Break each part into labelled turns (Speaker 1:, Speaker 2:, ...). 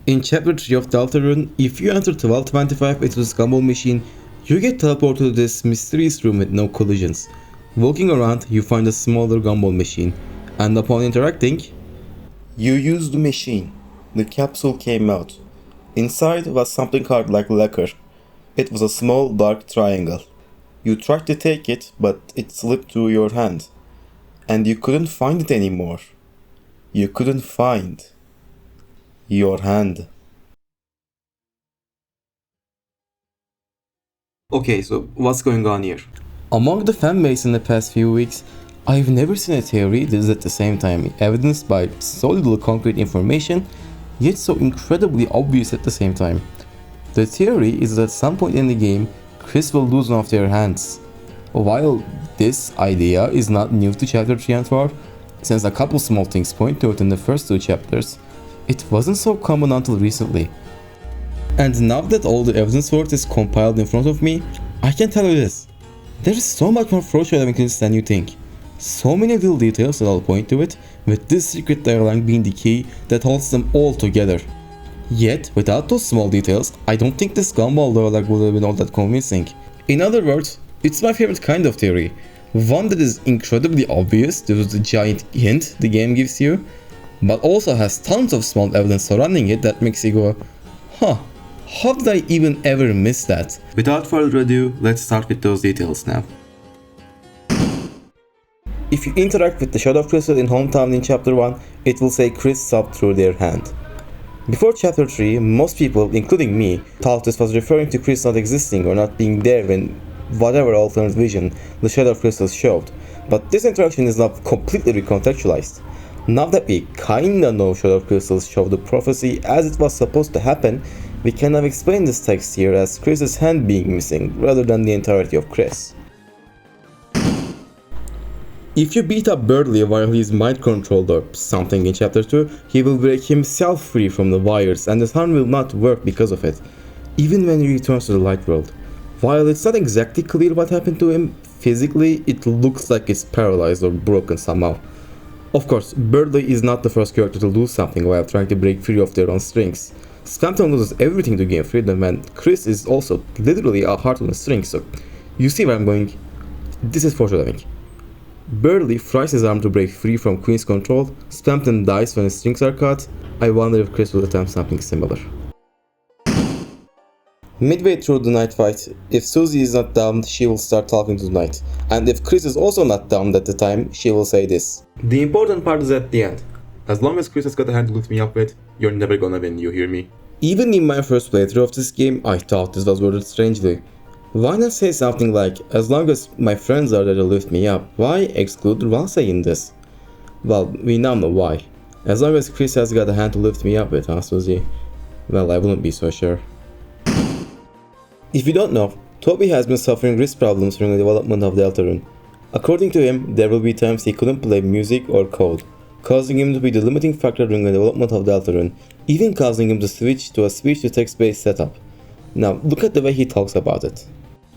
Speaker 1: In Chapter 3 of Deltarune, if you enter 1225 into this Gumball machine, you get teleported to this mysterious room with no collisions. Walking around, you find a smaller Gumball machine, and upon interacting, you use the machine. The capsule came out. Inside was something hard like lacquer. It was a small dark triangle. You tried to take it, but it slipped through your hand. And you couldn't find it anymore. You couldn't find your hand. Okay, so what's going on here? Among the fanbase in the past few weeks, I've never seen a theory that is at the same time evidenced by solid concrete information, yet so incredibly obvious at the same time. The theory is that at some point in the game, Kris will lose one of their hands. While this idea is not new to Chapter 3 and 4, since a couple small things point to it in the first two chapters, it wasn't so common until recently. And now that all the evidence for it is compiled in front of me, I can tell you this. There is so much more foreshadowing to this than you think. So many little details that all point to it, with this secret dialogue being the key that holds them all together. Yet, without those small details, I don't think this Gumball dialogue would have been all that convincing. In other words, it's my favorite kind of theory. One that is incredibly obvious due to the giant hint the game gives you, but also has tons of small evidence surrounding it that makes you go, huh, how did I even ever miss that? Without further ado, let's start with those details now. If you interact with the Shadow Crystal in Hometown in Chapter 1, it will say Kris subbed through their hand. Before Chapter 3, most people, including me, thought this was referring to Kris not existing or not being there when whatever alternate vision the Shadow Crystals showed, but this interaction is now completely recontextualized. Now that we kinda know Shadow Crystals show the prophecy as it was supposed to happen, we can now explain this text here as Kris's hand being missing rather than the entirety of Kris. If you beat up Birdly while he's mind controlled or something in Chapter 2, he will break himself free from the wires and the sun will not work because of it, even when he returns to the light world. While it's not exactly clear what happened to him, physically it looks like it's paralyzed or broken somehow. Of course, Birdly is not the first character to lose something while trying to break free of their own strings. Spamton loses everything to gain freedom, and Kris is also literally a heart on a string, so you see where I'm going. This is foreshadowing. Birdly fries his arm to break free from Queen's control, Spamton dies when his strings are cut. I wonder if Kris will attempt something similar. Midway through the night fight, if Susie is not down, she will start talking to the night, and if Kris is also not down at the time, she will say this. The important part is at the end. As long as Kris has got a hand to lift me up with, you're never gonna win, you hear me? Even in my first playthrough of this game, I thought this was worded strangely. Why not say something like, as long as my friends are there to lift me up? Why exclude Ralsei in this? Well, we now know why. As long as Kris has got a hand to lift me up with, huh, Susie? Well, I wouldn't be so sure. If you don't know, Toby has been suffering wrist problems during the development of Deltarune. According to him, there will be times he couldn't play music or code, causing him to be the limiting factor during the development of Deltarune, even causing him to switch to a speech-to-text based setup. Now, look at the way he talks about it.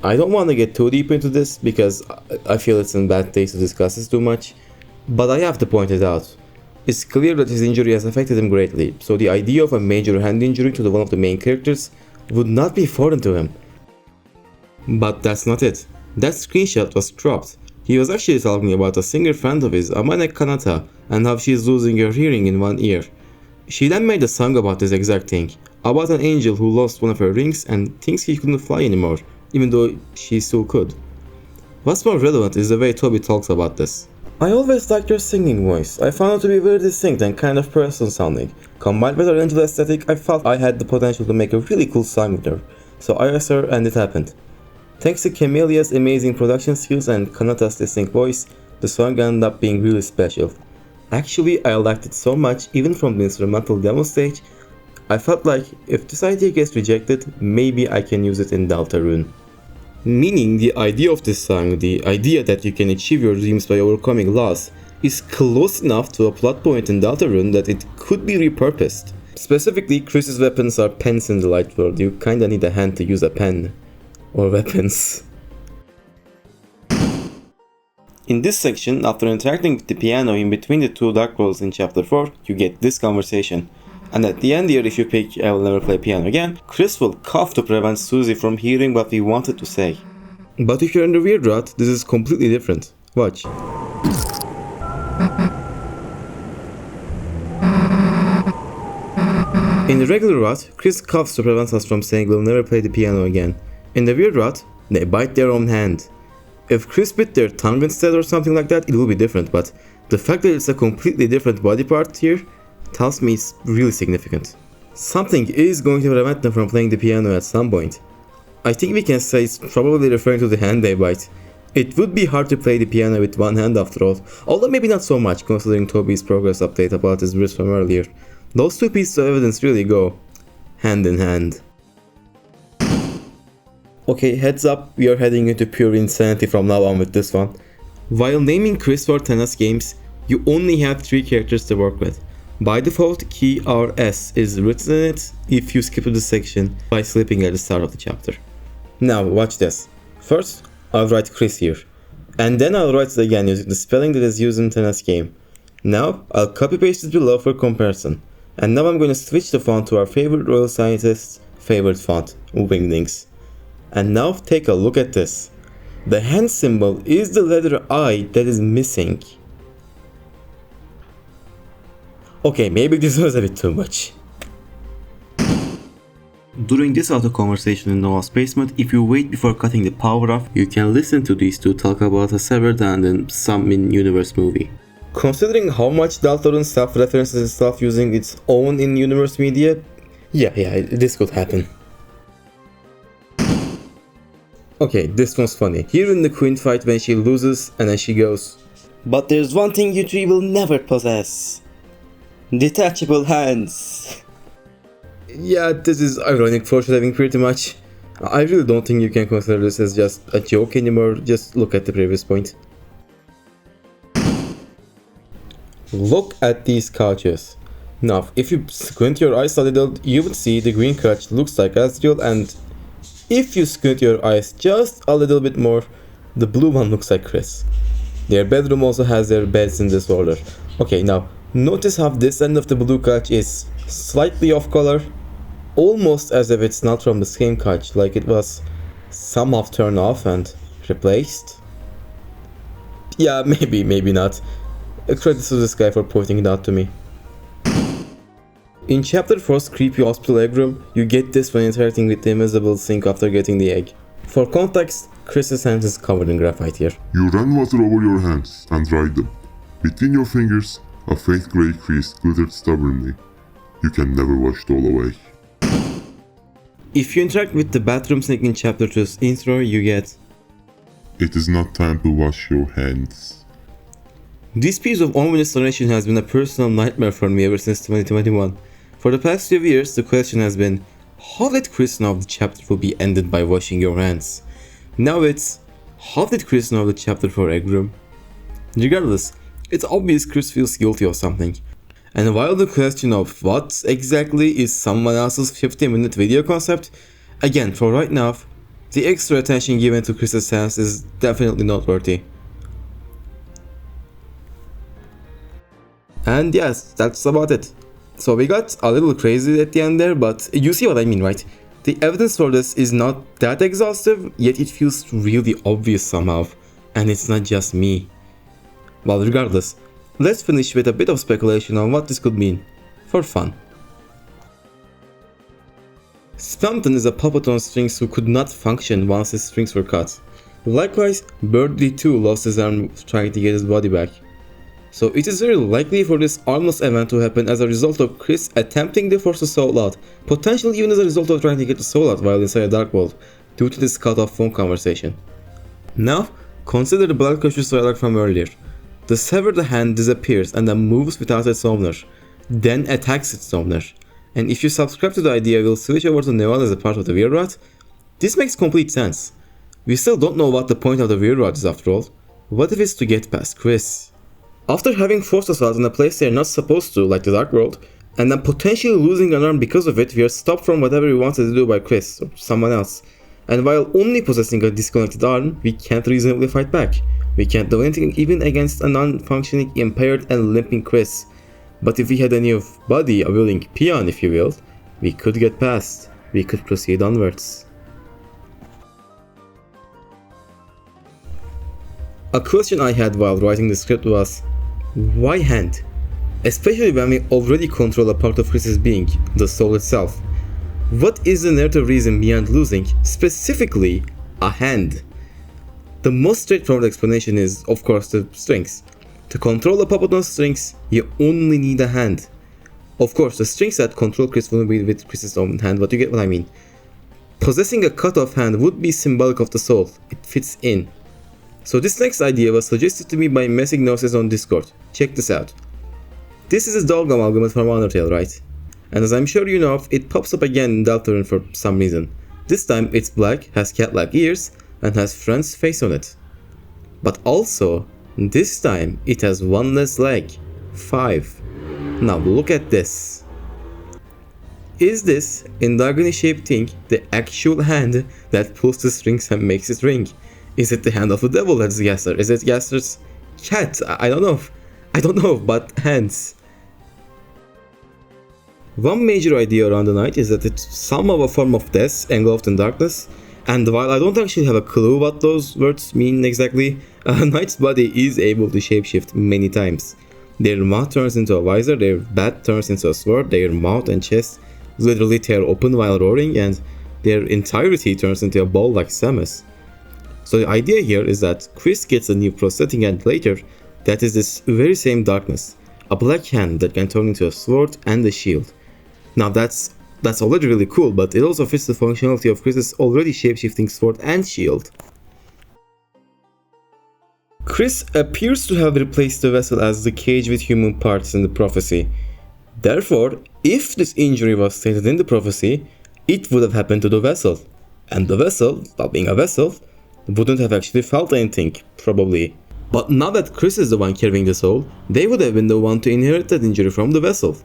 Speaker 1: I don't want to get too deep into this because I feel it's in bad taste to discuss this too much, but I have to point it out. It's clear that his injury has affected him greatly, so the idea of a major hand injury to one of the main characters would not be foreign to him. But that's not it. That screenshot was cropped. He was actually talking about a singer friend of his, Amane Kanata, and how she is losing her hearing in one ear. She then made a song about this exact thing, about an angel who lost one of her rings and thinks he couldn't fly anymore, even though she still could. What's more relevant is the way Toby talks about this. I always liked your singing voice. I found it to be very distinct and kind of personal sounding. Combined with her angel aesthetic, I felt I had the potential to make a really cool song with her. So I asked her and it happened. Thanks to Camelia's amazing production skills and Kanata's distinct voice, the song ended up being really special. Actually, I liked it so much, even from the instrumental demo stage, I felt like if this idea gets rejected, maybe I can use it in Deltarune. Meaning the idea of this song, the idea that you can achieve your dreams by overcoming loss, is close enough to a plot point in Deltarune that it could be repurposed. Specifically, Kris's weapons are pens in the light world. You kinda need a hand to use a pen. Or weapons. In this section, after interacting with the piano in between the two dark worlds in Chapter 4, you get this conversation. And at the end here, if you pick I will never play piano again, Kris will cough to prevent Susie from hearing what we wanted to say. But if you're in the weird rut, this is completely different. Watch. In the regular rut, Kris coughs to prevent us from saying we'll never play the piano again. In the weird rut, they bite their own hand. If Kris bit their tongue instead or something like that, it will be different, but the fact that it's a completely different body part here tells me it's really significant. Something is going to prevent them from playing the piano at some point. I think we can say it's probably referring to the hand they bite. It would be hard to play the piano with one hand after all, although maybe not so much considering Toby's progress update about his wrist from earlier. Those two pieces of evidence really go hand in hand. Okay, heads up, we are heading into pure insanity from now on with this one. While naming Kris for tennis games, you only have 3 characters to work with. By default, key RS is written in it if you skip to this section by sleeping at the start of the chapter. Now, watch this. First, I'll write Kris here. And then I'll write it again using the spelling that is used in tennis game. Now, I'll copy paste it below for comparison. And now I'm going to switch the font to our favorite royal scientist's favorite font, Wingdings. And now take a look at this. The hand symbol is the letter I that is missing. Okay, maybe this was a bit too much. During this auto conversation in Noah's basement, if you wait before cutting the power off, you can listen to these two talk about a severed hand in some in-universe movie. Considering how much Deltarune self-references and stuff using its own in-universe media, yeah, this could happen. Okay, this one's funny. Here in the queen fight when she loses and then she goes, "But there's one thing you three will never possess. Detachable hands." Yeah, this is ironic foreshadowing pretty much. I really don't think you can consider this as just a joke anymore, just look at the previous point. Look at these couches. Now, if you squint your eyes a little, you would see the green couch looks like Asriel, and if you squint your eyes just a little bit more, the blue one looks like Kris. Their bedroom also has their beds in this order. Okay, now, notice how this end of the blue couch is slightly off color, almost as if it's not from the same couch, like it was somehow turned off and replaced. Yeah, maybe not. Credits to this guy for pointing it out to me. In chapter 4's creepy hospital egg room, you get this when interacting with the invisible sink after getting the egg. For context, Kris's hand is covered in graphite here.
Speaker 2: You run water over your hands and dry them. Between your fingers, a faint grey crease glittered stubbornly. You can never wash it all away.
Speaker 1: If you interact with the bathroom sink in chapter 2's intro, you get,
Speaker 2: "It is not time to wash your hands."
Speaker 1: This piece of ominous narration has been a personal nightmare for me ever since 2021. For the past few years, the question has been, how did Kris know the chapter will be ended by washing your hands? Now it's, how did Kris know the chapter for egg room? Regardless, it's obvious Kris feels guilty of something. And while the question of what exactly is someone else's 50-minute video concept, again, for right now, the extra attention given to Kris's hands is definitely noteworthy. And yes, that's about it. So we got a little crazy at the end there, but you see what I mean, right? The evidence for this is not that exhaustive, yet it feels really obvious somehow. And it's not just me. Well, regardless, let's finish with a bit of speculation on what this could mean. For fun. Spamton is a puppet on strings who could not function once his strings were cut. Likewise, Birdie too lost his arm trying to get his body back. So it is very likely for this armless event to happen as a result of Kris attempting to force the soul out, potentially even as a result of trying to get the soul out while inside a dark vault, due to this cut off phone conversation. Now, consider the blood conscious dialogue from earlier. The severed hand disappears and then moves without its owner, then attacks its owner. And if you subscribe to the idea we'll switch over to Nevada as a part of the Weird Rot, this makes complete sense. We still don't know what the point of the Weird Rot is after all. What if it's to get past Kris? After having forced us out in a place they're not supposed to, like the Dark World, and then potentially losing an arm because of it, we are stopped from whatever we wanted to do by Kris, or someone else. And while only possessing a disconnected arm, we can't reasonably fight back. We can't do anything even against a non-functioning, impaired and limping Kris. But if we had a new body, a willing peon if you will, we could get past. We could proceed onwards. A question I had while writing the script was, why hand? Especially when we already control a part of Kris's being, the soul itself. What is the narrative reason beyond losing, specifically, a hand? The most straightforward explanation is, of course, the strings. To control a puppet on strings, you only need a hand. Of course, the strings that control Kris wouldn't be with Kris's own hand, but you get what I mean. Possessing a cut-off hand would be symbolic of the soul. It fits in. So this next idea was suggested to me by Messing Gnosis on Discord. Check this out. This is a dog amalgamate from Undertale, right? And as I'm sure you know, it pops up again in Deltarune for some reason. This time it's black, has cat-like ears, and has Fran's face on it. But also, this time it has one less leg. 5. Now look at this. Is this endargony shaped thing the actual hand that pulls the strings and makes it ring? Is it the hand of the devil that's Gaster? Is it Gaster's cat? I don't know, but hands. One major idea around the night is that it's somehow a form of death engulfed in darkness, and while I don't actually have a clue what those words mean exactly, a knight's body is able to shapeshift many times. Their mouth turns into a visor, their bat turns into a sword, their mouth and chest literally tear open while roaring, and their entirety turns into a ball like Samus. So the idea here is that Kris gets a new prosthetic hand later that is this very same darkness, a black hand that can turn into a sword and a shield. Now that's already really cool, but it also fits the functionality of Kris's already shapeshifting sword and shield. Kris appears to have replaced the vessel as the cage with human parts in the prophecy. Therefore, if this injury was stated in the prophecy, it would have happened to the vessel. And the vessel, while being a vessel, wouldn't have actually felt anything, probably. But now that Kris is the one carrying the soul, they would have been the one to inherit that injury from the vessel.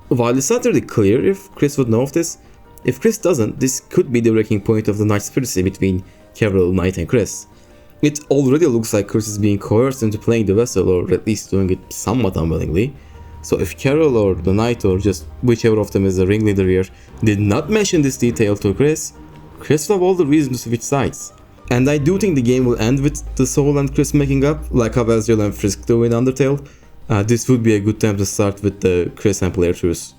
Speaker 1: While it's not really clear if Kris would know of this, if Kris doesn't, this could be the breaking point of the knight's conspiracy between Carol, Knight and Kris. It already looks like Kris is being coerced into playing the vessel, or at least doing it somewhat unwillingly. So if Carol or the knight, or just whichever of them is the ringleader here, did not mention this detail to Kris would have all the reason to switch sides. And I do think the game will end with the soul and Kris making up, like how Ezreal and Frisk do in Undertale. This would be a good time to start with the Kris and player truce.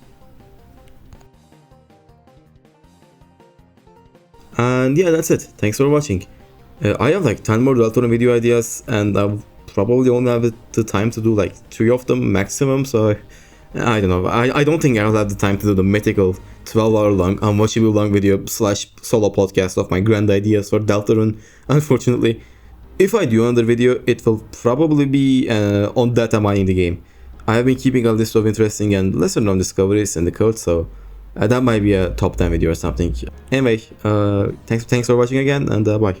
Speaker 1: And yeah, that's it. Thanks for watching. I have like 10 more Deltarune video ideas, and I'll probably only have the time to do like 3 of them maximum, so I don't know. I don't think I'll have the time to do the mythical 12-hour long, unwatchable long video / solo podcast of my grand ideas for Deltarune, unfortunately. If I do another video, it will probably be on data mining the game. I have been keeping a list of interesting and lesser known discoveries in the code, so that might be a top 10 video or something. Anyway, thanks for watching again, and bye.